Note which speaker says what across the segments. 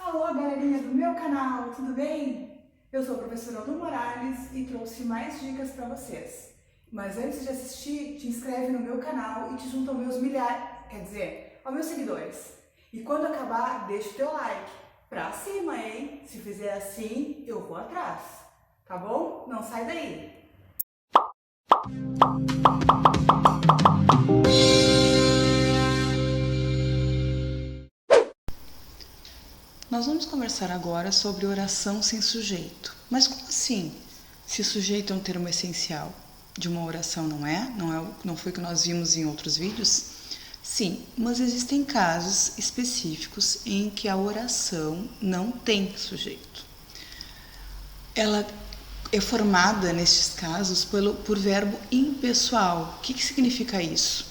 Speaker 1: Alô, galerinha do meu canal, tudo bem? Eu sou a professora Lu Morales e trouxe mais dicas para vocês. Mas antes de assistir, te inscreve no meu canal e te junta aos meus aos meus seguidores. E quando acabar, deixa o teu like. Pra cima, hein? Se fizer assim, eu vou atrás. Tá bom? Não sai daí! Nós vamos conversar agora sobre oração sem sujeito. Mas como assim? Se sujeito é um termo essencial de uma oração, não é? Não foi o que nós vimos em outros vídeos? Sim, mas existem casos específicos em que a oração não tem sujeito. Ela é formada, nestes casos, por verbo impessoal. O que significa isso?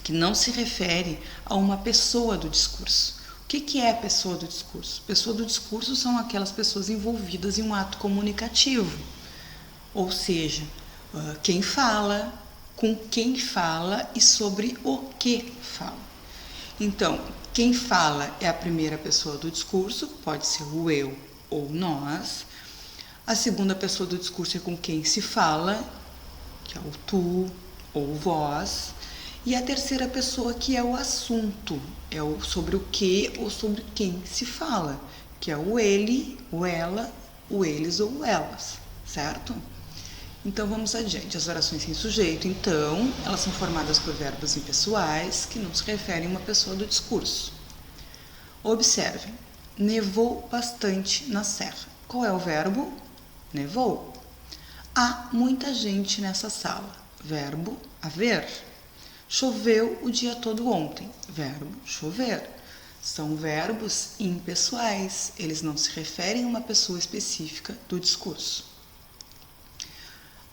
Speaker 1: Que não se refere a uma pessoa do discurso. O que é a pessoa do discurso? Pessoa do discurso são aquelas pessoas envolvidas em um ato comunicativo, ou seja, quem fala, com quem fala e sobre o que fala. Então, quem fala é a primeira pessoa do discurso, pode ser o eu ou nós. A segunda pessoa do discurso é com quem se fala, que é o tu ou vós. E a terceira pessoa que é o assunto, é o sobre o que ou sobre quem se fala, que é o ele, o ela, o eles ou elas, certo? Então vamos adiante. As orações sem sujeito, então, elas são formadas por verbos impessoais que não se referem a uma pessoa do discurso. Observem, nevou bastante na serra. Qual é o verbo? Nevou. Há muita gente nessa sala. Verbo haver. Choveu o dia todo ontem. Verbo chover. São verbos impessoais. Eles não se referem a uma pessoa específica do discurso.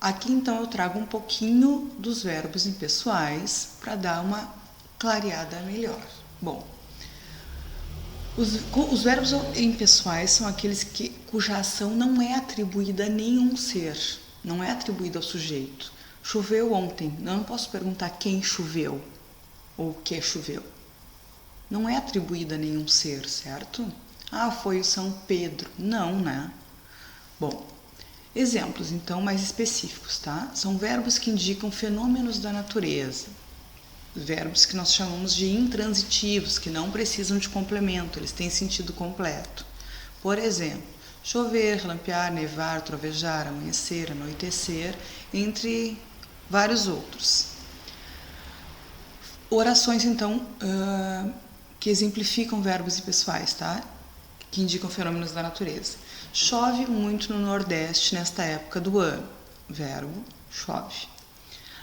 Speaker 1: Aqui então eu trago um pouquinho dos verbos impessoais para dar uma clareada melhor. Bom, os verbos impessoais são aqueles cuja ação não é atribuída a nenhum ser, não é atribuída ao sujeito. Choveu ontem, não posso perguntar quem choveu ou o que choveu. Não é atribuída a nenhum ser, certo? Ah, foi o São Pedro. Não, né? Bom, exemplos então mais específicos, tá? São verbos que indicam fenômenos da natureza. Verbos que nós chamamos de intransitivos, que não precisam de complemento, eles têm sentido completo. Por exemplo, chover, lampear, nevar, trovejar, amanhecer, anoitecer, entre vários outros. Orações, então, que exemplificam verbos impessoais, tá? Que indicam fenômenos da natureza. Chove muito no Nordeste nesta época do ano. Verbo chove.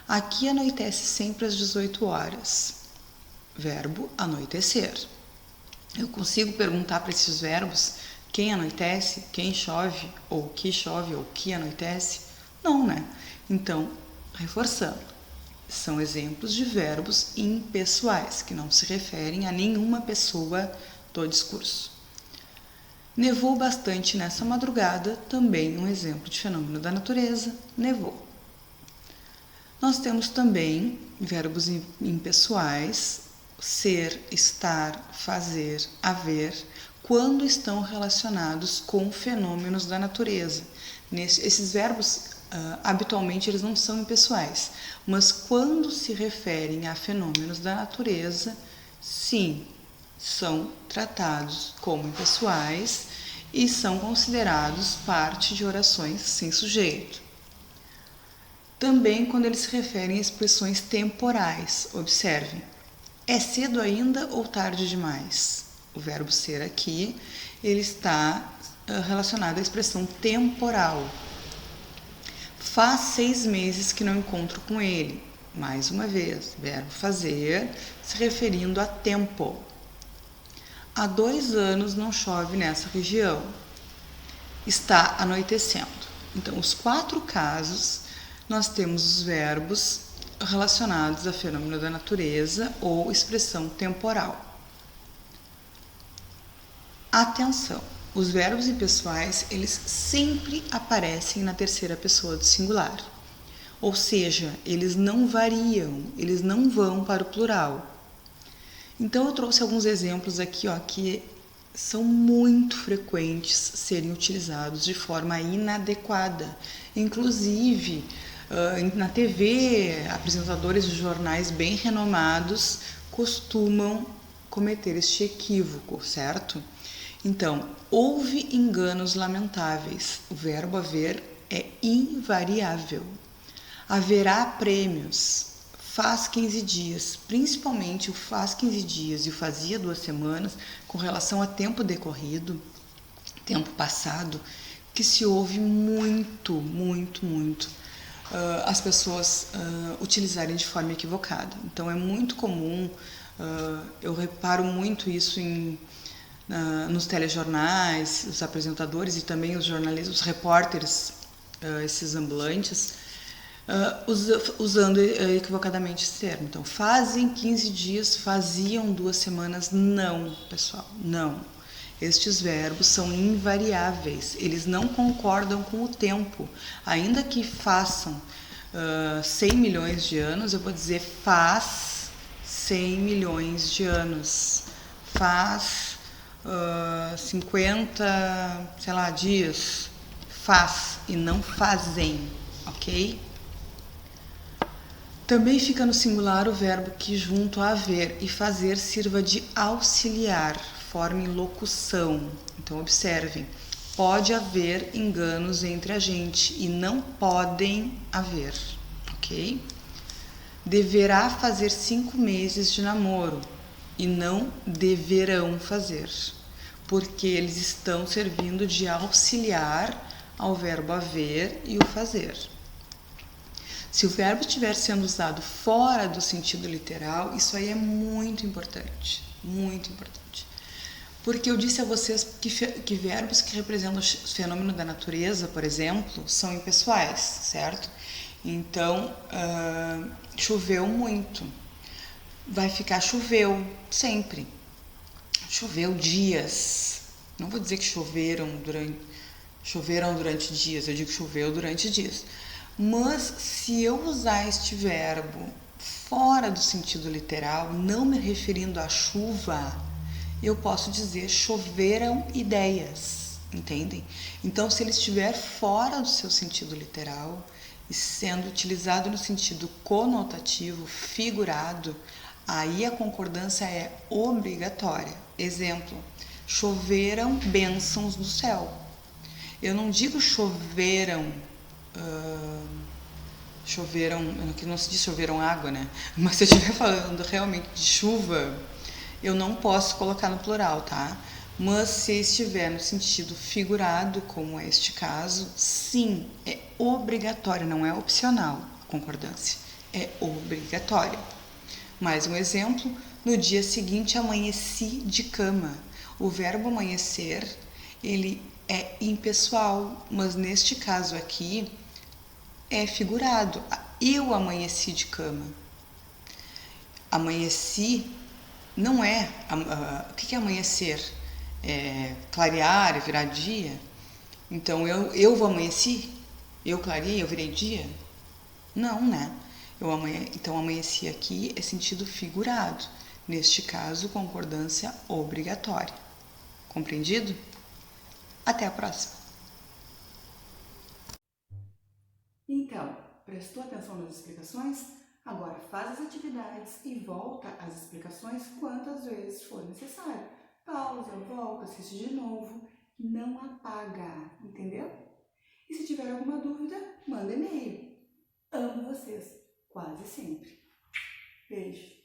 Speaker 1: Aqui anoitece sempre às 18 horas. Verbo anoitecer. Eu consigo perguntar para esses verbos quem anoitece, quem chove, ou que anoitece? Não, né? Então, reforçando, são exemplos de verbos impessoais, que não se referem a nenhuma pessoa do discurso. Nevou bastante nessa madrugada, também um exemplo de fenômeno da natureza, nevou. Nós temos também verbos impessoais, ser, estar, fazer, haver, quando estão relacionados com fenômenos da natureza. Esses verbos, habitualmente, eles não são impessoais, mas quando se referem a fenômenos da natureza, sim, são tratados como impessoais e são considerados parte de orações sem sujeito. Também quando eles se referem a expressões temporais. Observem, é cedo ainda ou tarde demais? O verbo ser aqui, ele está relacionado à expressão temporal. Faz 6 meses que não encontro com ele. Mais uma vez, verbo fazer, se referindo a tempo. Há 2 anos não chove nessa região. Está anoitecendo. Então, os 4 casos, nós temos os verbos relacionados a fenômeno da natureza ou expressão temporal. Atenção! Os verbos impessoais, eles sempre aparecem na terceira pessoa do singular. Ou seja, eles não variam, eles não vão para o plural. Então, eu trouxe alguns exemplos aqui, que são muito frequentes serem utilizados de forma inadequada. Inclusive, na TV, apresentadores de jornais bem renomados costumam cometer este equívoco, certo? Então, houve enganos lamentáveis. O verbo haver é invariável. Haverá prêmios. Faz 15 dias, principalmente o faz 15 dias e o fazia 2 semanas, com relação a tempo decorrido, tempo passado, que se ouve muito as pessoas utilizarem de forma equivocada. Então é muito comum, eu reparo muito isso nos telejornais, os apresentadores e também os jornalistas, os repórteres, esses ambulantes, usando equivocadamente esse termo. Então, fazem 15 dias, faziam 2 semanas. Não, pessoal, não. Estes verbos são invariáveis, eles não concordam com o tempo. Ainda que façam 100 milhões de anos, eu vou dizer faz 100 milhões de anos. Faz 50, sei lá, dias. Faz e não fazem, ok? Também fica no singular o verbo que junto a haver e fazer sirva de auxiliar, forme locução. Então observem, pode haver enganos entre a gente e não podem haver, ok? Deverá fazer 5 meses de namoro e não deverão fazer, porque eles estão servindo de auxiliar ao verbo haver e o fazer. Se o verbo estiver sendo usado fora do sentido literal, isso aí é muito importante, muito importante. Porque eu disse a vocês que verbos que representam o fenômeno da natureza, por exemplo, são impessoais, certo? Então, choveu muito. Vai ficar choveu, sempre. Choveu dias. Não vou dizer que choveram durante dias, eu digo choveu durante dias. Mas se eu usar este verbo fora do sentido literal, não me referindo à chuva, eu posso dizer choveram ideias, entendem? Então, se ele estiver fora do seu sentido literal e sendo utilizado no sentido conotativo, figurado, aí a concordância é obrigatória. Exemplo, choveram bênçãos do céu. Eu não digo choveram, que não se diz choveram água, né? Mas se eu estiver falando realmente de chuva, eu não posso colocar no plural, tá? Mas se estiver no sentido figurado, como é este caso, sim, é obrigatório, não é opcional a concordância, é obrigatória. Mais um exemplo, no dia seguinte amanheci de cama. O verbo amanhecer, ele é impessoal, mas neste caso aqui é figurado. Eu amanheci de cama. Amanheci não é... o que é amanhecer? É clarear, é virar dia? Então, eu amanheci? Eu clareei, eu virei dia? Não, né? Então, amanheci aqui é sentido figurado. Neste caso, concordância obrigatória. Compreendido? Até a próxima! Então, prestou atenção nas explicações? Agora faz as atividades e volta às explicações quantas vezes for necessário. Pausa, volta, assiste de novo, não apaga, entendeu? E se tiver alguma dúvida, manda e-mail. Amo vocês, quase sempre. Beijo!